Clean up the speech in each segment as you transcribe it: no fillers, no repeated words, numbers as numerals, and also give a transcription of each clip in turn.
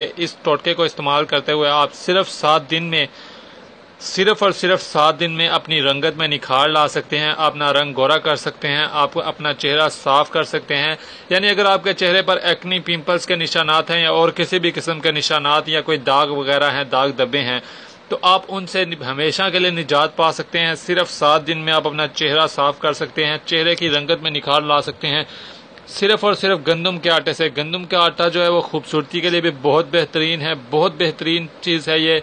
اس ٹوٹکے کو استعمال کرتے ہوئے آپ صرف 7 دن میں اپنی رنگت میں نکھار لا سکتے ہیں، اپنا رنگ گورا کر سکتے ہیں، آپ اپنا چہرہ صاف کر سکتے ہیں۔ یعنی اگر آپ کے چہرے پر ایکنی پمپلز کے نشانات ہیں یا اور کسی بھی قسم کے نشانات یا کوئی داغ وغیرہ ہیں، داغ دبے ہیں، تو آپ ان سے ہمیشہ کے لیے نجات پا سکتے ہیں۔ صرف 7 دن میں آپ اپنا چہرہ صاف کر سکتے ہیں، چہرے کی رنگت میں نکھار لا سکتے ہیں، صرف اور صرف گندم کے آٹے سے۔ گندم کا آٹا جو ہے وہ خوبصورتی کے لیے بھی بہت بہترین ہے، بہت بہترین چیز ہے یہ۔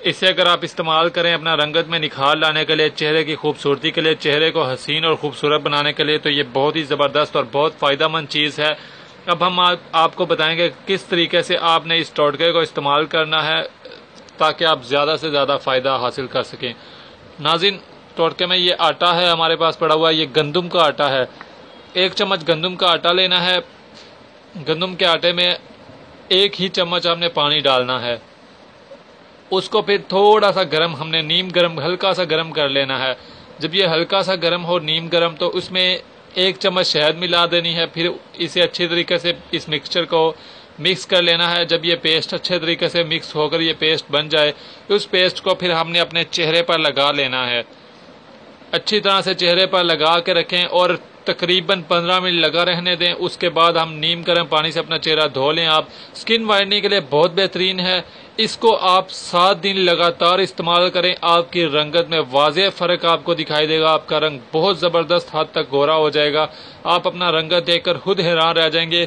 اسے اگر آپ استعمال کریں اپنا رنگت میں نکھار لانے کے لیے، چہرے کی خوبصورتی کے لیے، چہرے کو حسین اور خوبصورت بنانے کے لیے، تو یہ بہت ہی زبردست اور بہت فائدہ مند چیز ہے۔ اب ہم آپ کو بتائیں گے کس طریقے سے آپ نے اس ٹوٹکے کو استعمال کرنا ہے تاکہ آپ زیادہ سے زیادہ فائدہ حاصل کر سکیں۔ ناظرین، ٹوٹکے میں یہ آٹا ہے ہمارے پاس پڑا ہوا، یہ گندم کا آٹا ہے۔ 1 چمچ گندم کا آٹا لینا ہے۔ گندم کے آٹے میں 1 ہی چمچ آپ نے پانی ڈالنا ہے۔ اس کو پھر تھوڑا سا گرم، ہم نے نیم گرم، ہلکا سا گرم کر لینا ہے۔ جب یہ ہلکا سا گرم ہو، نیم گرم، تو اس میں 1 چمچ شہد ملا دینی ہے۔ پھر اسے اچھی طریقے سے اس مکسچر کو مکس کر لینا ہے۔ جب یہ پیسٹ اچھے طریقے سے مکس ہو کر یہ پیسٹ بن جائے، اس پیسٹ کو پھر ہم نے اپنے چہرے پر لگا لینا ہے۔ اچھی طرح سے چہرے پر لگا کے رکھیں اور تقریباً 15 منٹ لگا رہنے دیں۔ اس کے بعد ہم نیم گرم پانی سے اپنا چہرہ دھو لیں۔ آپ سکن وائٹننگ کے لیے بہت بہترین ہے۔ اس کو آپ 7 دن لگاتار استعمال کریں، آپ کی رنگت میں واضح فرق آپ کو دکھائی دے گا۔ آپ کا رنگ بہت زبردست حد تک گورا ہو جائے گا۔ آپ اپنا رنگت دیکھ کر خود حیران رہ جائیں گے